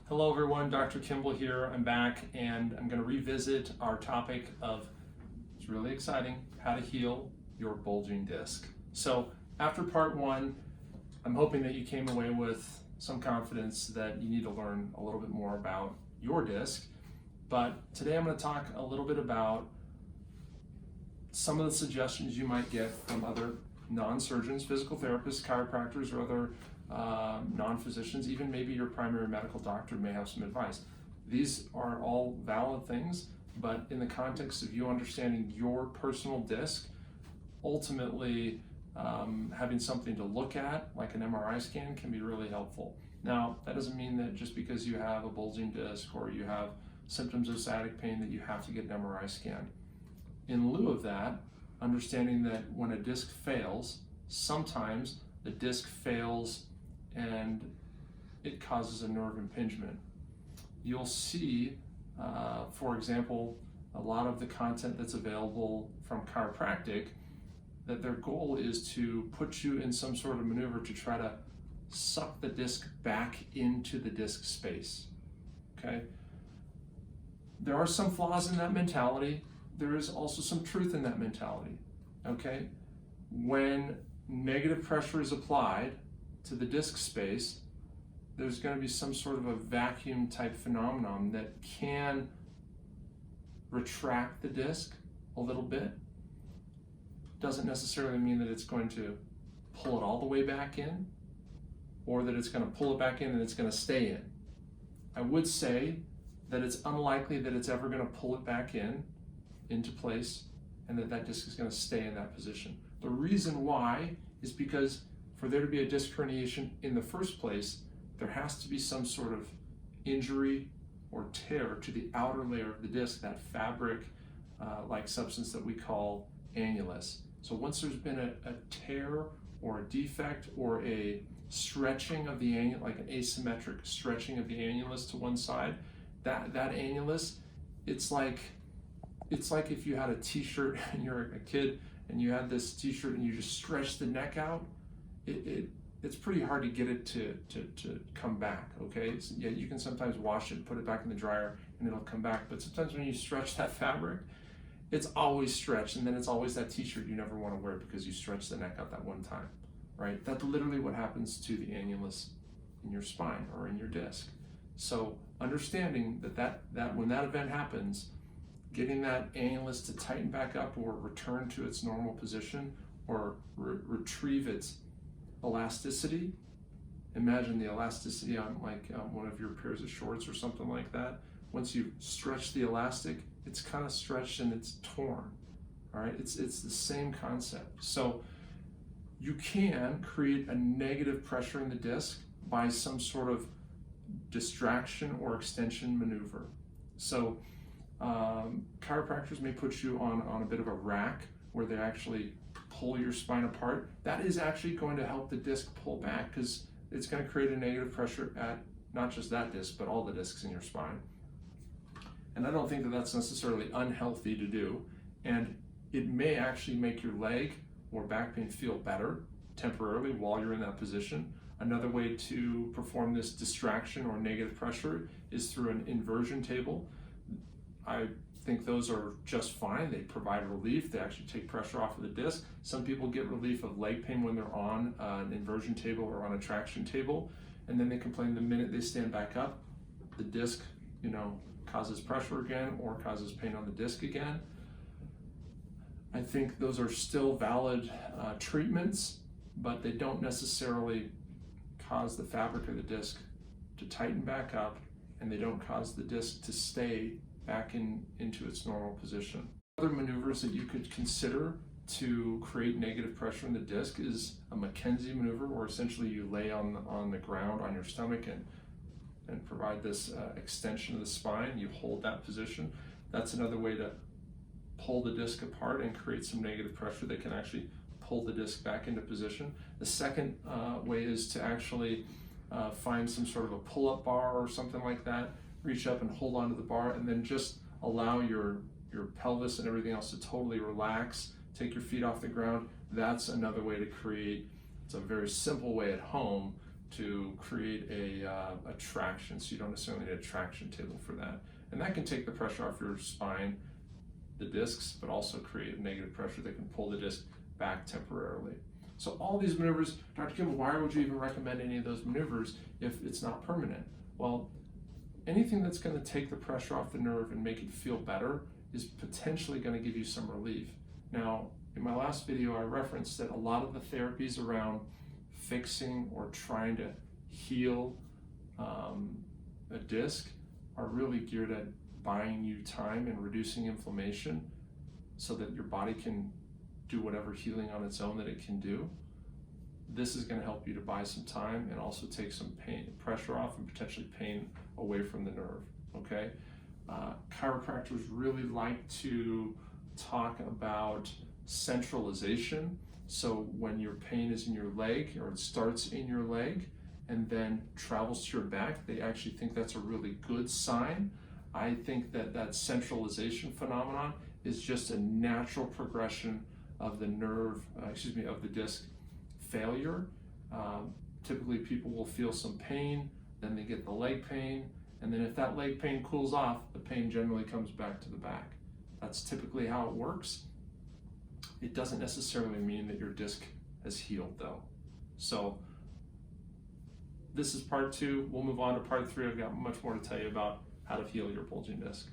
Hello everyone, Dr. Kimball here. I'm back and I'm going to revisit our topic of, it's really exciting, how to heal your bulging disc. So after part one, I'm hoping that you came away with some confidence that you need to learn a little bit more about your disc. But today I'm going to talk a little bit about some of the suggestions you might get from other non-surgeons, physical therapists, chiropractors, or other non-physicians. Even maybe your primary medical doctor may have some advice. These are all valid things, but in the context of you understanding your personal disc, ultimately having something to look at, like an MRI scan, can be really helpful. Now, that doesn't mean that just because you have a bulging disc or you have symptoms of sciatic pain that you have to get an MRI scan. In lieu of that, understanding that when a disc fails, sometimes the disc fails and it causes a nerve impingement. You'll see, for example, a lot of the content that's available from chiropractic, that their goal is to put you in some sort of maneuver to try to suck the disc back into the disc space, okay? There are some flaws in that mentality. There is also some truth in that mentality, okay? When negative pressure is applied to the disc space, there's going to be some sort of a vacuum type phenomenon that can retract the disc a little bit. Doesn't necessarily mean that it's going to pull it all the way back in, or that it's going to pull it back in and it's going to stay in. I would say that it's unlikely that it's ever going to pull it back into place and that disc is going to stay in that position. The reason why is because for there to be a disc herniation in the first place, there has to be some sort of injury or tear to the outer layer of the disc, that fabric like substance that we call annulus. So once there's been a tear or a defect or a stretching of the annulus, like an asymmetric stretching of the annulus to one side, that annulus, it's like if you had a t-shirt and you're a kid and you had this t-shirt and you just stretch the neck out, it's pretty hard to get it to come back, okay? Yeah, you can sometimes wash it, put it back in the dryer, and it'll come back. But sometimes when you stretch that fabric, it's always stretched, and then it's always that t-shirt you never want to wear because you stretched the neck out that one time, right? That's literally what happens to the annulus in your spine or in your disc. So understanding that when that event happens, getting that annulus to tighten back up or return to its normal position or retrieve its elasticity. Imagine the elasticity on one of your pairs of shorts or something like that. Once you stretch the elastic, it's kind of stretched and it's torn. All right, it's the same concept. So you can create a negative pressure in the disc by some sort of distraction or extension maneuver. So chiropractors may put you on a bit of a rack where they actually pull your spine apart. That is actually going to help the disc pull back because it's going to create a negative pressure at not just that disc, but all the discs in your spine. And I don't think that that's necessarily unhealthy to do. And it may actually make your leg or back pain feel better temporarily while you're in that position. Another way to perform this distraction or negative pressure is through an inversion table. I think those are just fine. They provide relief. They actually take pressure off of the disc. Some people get relief of leg pain when they're on an inversion table or on a traction table, and then they complain the minute they stand back up, the disc, causes pressure again or causes pain on the disc again. I think those are still valid treatments, but they don't necessarily cause the fabric of the disc to tighten back up, and they don't cause the disc to stay back into its normal position. Other maneuvers that you could consider to create negative pressure in the disc is a Mackenzie maneuver, where essentially you lay on the ground on your stomach and provide this extension of the spine. You hold that position. That's another way to pull the disc apart and create some negative pressure that can actually pull the disc back into position. The second way is to actually find some sort of a pull-up bar or something like that, reach up and hold onto the bar, and then just allow your pelvis and everything else to totally relax. Take your feet off the ground. That's another way to create, it's a very simple way at home to create a traction, so you don't necessarily need a traction table for that. And that can take the pressure off your spine, the discs, but also create a negative pressure that can pull the disc back temporarily. So all these maneuvers, Dr. Kimball, why would you even recommend any of those maneuvers if it's not permanent? Well, anything that's going to take the pressure off the nerve and make it feel better is potentially going to give you some relief. Now, in my last video, I referenced that a lot of the therapies around fixing or trying to heal a disc are really geared at buying you time and reducing inflammation so that your body can do whatever healing on its own that it can do. This is going to help you to buy some time and also take some pain, pressure off, and potentially pain away from the nerve, okay? Chiropractors really like to talk about centralization. So when your pain is in your leg, or it starts in your leg and then travels to your back, they actually think that's a really good sign. I think that that centralization phenomenon is just a natural progression of the nerve, of the disc failure. Typically people will feel some pain, then they get the leg pain, and then if that leg pain cools off, the pain generally comes back to the back. That's typically how it works. It doesn't necessarily mean that your disc has healed though. So this is part 2. We'll move on to part 3. I've got much more to tell you about how to heal your bulging disc.